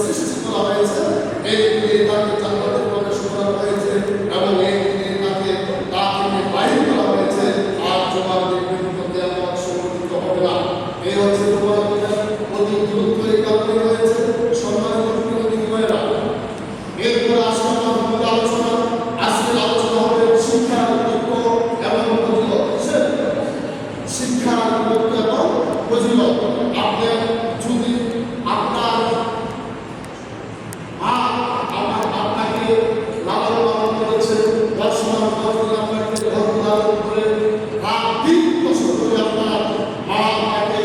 সৃষ্টি করা হয়েছে, এই দিনে তাকে জান্নাতে প্রবেশ করানো হয়েছে এবং এই দিনে তাকে তা থেকে বাইর করা হয়েছে। আর জবাব দেখবেন তো কিয়ামত সংঘটিত হবে না। এই হচ্ছে তোমার অতি দ্রুত এই কারণে হয়েছে। সম্মানিত প্রিয় এরপর আসলে আমাদের আলোচনা, আজকের আলোচনা হবে শিক্ষার গুরুত্ব এবং ফজিলত। শিক্ষার গুরুত্ব এবং ফজিলত। আপনি যদি আপনার মা আপনাকে লালন পালন করেছে, পড়াশোনার মাধ্যমে আপনাকে লালন করে রাত দিন কষ্ট করে আপনার মা আপনাকে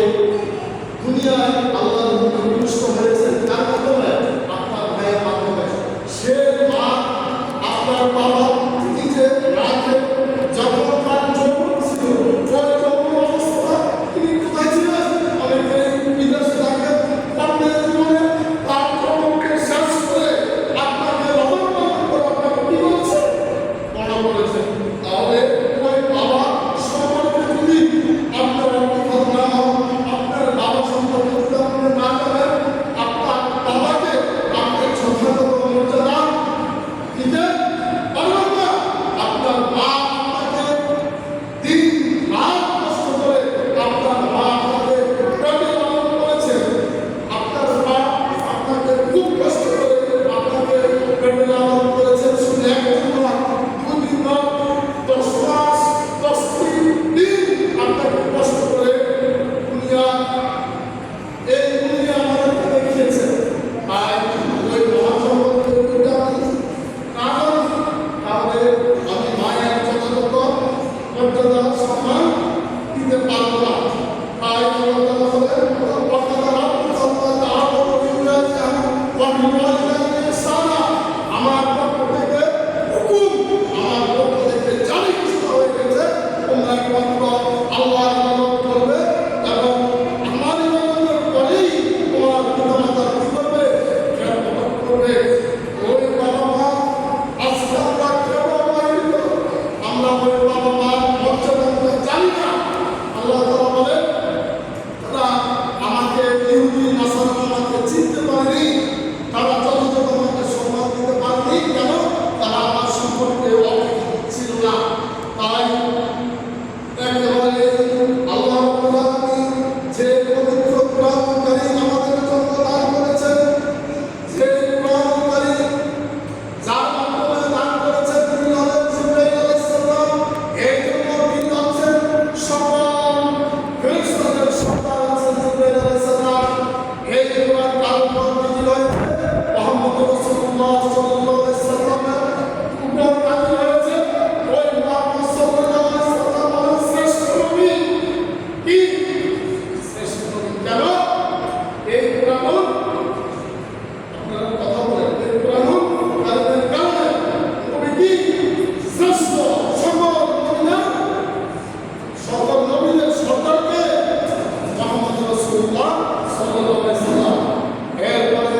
দুনিয়ায় আল্লাহর হুকুমে পুষ্ট হয়েছে, তার মাধ্যমে আপনার ভাইয়ের মাধ্যমে সে মা আপনার বাবা নিজে রাখে যখন তার জন্ম ছিল, ওই জন্ম অবস্থা তিনি কোথায় ছিলেন? অনেকে বিদেশে থাকেন, অন্যের জীবনে তার জন্মকে শেষ করে আপনাকে লালন পালন করে আপনাকে কি করেছে? বড় করেছে। তাহলে ওই বাবা সম্পর্কে যদি আপনার অভিজ্ঞতা না হয়, আপনার বাবা সম্পর্কে যদি আপনি না জানেন, আপনার বাবাকে আপনি যথাযথ মর্যাদা দিতে পারবেন না। আপনার মা আপনাকে দিন রাত কষ্ট করে আপনার মা আপনাকে পেটে লালন করেছে। আপনার মা আপনাকে খুব কষ্ট করে আপনাকে পেটে লালন করেছে। শুধু একদিন নয়, দুদিন নয়, 10 মাস 10 দিন আপনাকে কষ্ট করে এই দুনিয়া আমাদেরকে দেখিয়েছে। তাই ওই মহাসম্পদের কারণ তাহলে আমি মায়ের যথাযথ মর্যাদা সম্মান দিতে পারবো না। তাই আল্লাহ বলেন, আমার পক্ষ থেকে হুকুম, আমার পক্ষ থেকে জারি ঘোষণা হয়ে গেছে, তোমরা একমাত্র আল্লাহর ইবাদত করবে এবং আমার ইবাদতের পরেই তোমার পিতামাতার কি করবে? খেদমত করবে। ওই বাবা মা আজকে আমরা কেন অবহেলিত? আমরা ওই বাবা মার মর্যাদা জানি না। আল্লাহ তাআলা বলেন, তারা আমাকে ইহুদি নাসারা আমাকে চিনতে পারেনি, তারা যথাযথ আমাকে সম্মান দিতে পারেনি। কেন? তারা আমার সম্পর্কে অবহিত ছিল না। তাই একেবারে আল্লাহ রাব্বুল আলামিন যে পবিত্র কোরআন কারীম আমাদের জন্য দান করেছেন, যে কোরআন কারীম যার মাধ্যমে দান করেছেন তিনি হলেন জিবরাইল আলাইহিস সালাম। এই জন্য তিনি হচ্ছেন সকল ফেরেশতাদের সর্দার হচ্ছেন জিবরাইল আলাইহিস সালাম। এই কোরআন কার উপর নাযিল হয়েছে? মুহাম্মদ রাসূলুল্লাহ সাল্লাল্লাহু আলাইহি সাল্লামের উপর নাযিল হয়েছে। ওই মুহাম্মদ সাল্লাল্লাহু আলাইহি সাল্লাম হলেন শ্রেষ্ঠ নবী। কি শ্রেষ্ঠ নবী? কেন? এই কোরআন আপনারা কথা বলেন, এই কোরআন কারণের কারণে নবী কি শ্রেষ্ঠ? সকল নবীদের সর্দারকে মুহাম্মদ রাসূলুল্লাহ সাল্লাল্লাহু আলাইহি সাল্লাম। এরপরে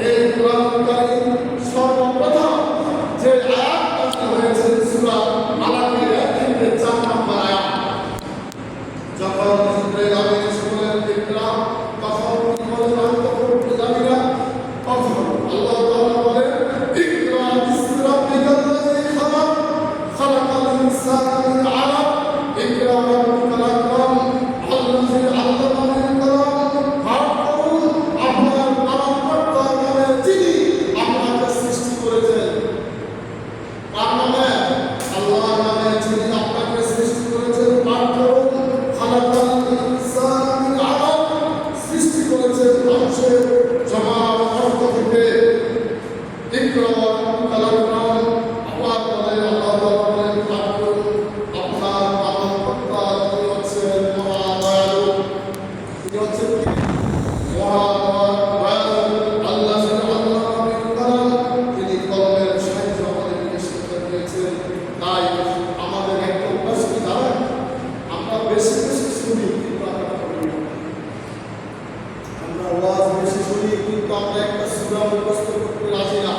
এই কোরআন কারীম সর্বপ্রথম যে আয়াত নাযিল হয়েছে সূরা আলাকের 1 থেকে 4 নম্বর আয়াত। যখন জিবরাইল আমিন এসে বলেন ইকরা, তখন কি বলেন? আমি তখন জানি না। তখন আল্লাহ তাআলা বলেন, ইকরা বিসমি রাব্বিকাল্লাযী খালাক, খালাকাল ইনসানা মিন আলাক, ইকরা ওয়া রাব্বুকাল আকরাম, আল্লাযী আল্লামা বিল কলম। পাঠ করুন, আপনার পালনকর্তা নামে যিনি আপনাকে সৃষ্টি করেছেন। কার নামে? আল্লাহর নামে যিনি আপনাকে সৃষ্টি করেছেন। পাঠ করুন, খালাকাল ইনসানা মিন আলাক, সৃষ্টি করেছেন মানুষের জমার রক্ত থেকে। ইকরা ওয়া রাব্বুকাল আকরাম, আল্লাহ বলেন, আল্লাহ বলেন, পাঠ করুন, আপনার পালনকর্তা তিনি হচ্ছেন মহাদয়ালু। তিনি হচ্ছেন কি? মহাদয়ালু। আল্লাহ আল্লামা বিল কলম, তিনি কলমের সাহায্যে আমাদেরকে শিক্ষা দিয়েছেন। তাই আমাদের একটা অভ্যাস কি জানেন? আমরা বেশি বেশি শুনি কিন্তু আমরা করি না। আমরা ওয়াজ বেশি শুনি কিন্তু আমরা একটা সূরা মুখস্থ করতে রাজি না।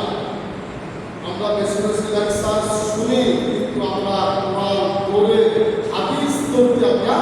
আমরা বেশি বেশি লেকচার শুনি কিন্তু আমরা কোরআন পড়ে হাদিস পড়তে আমরা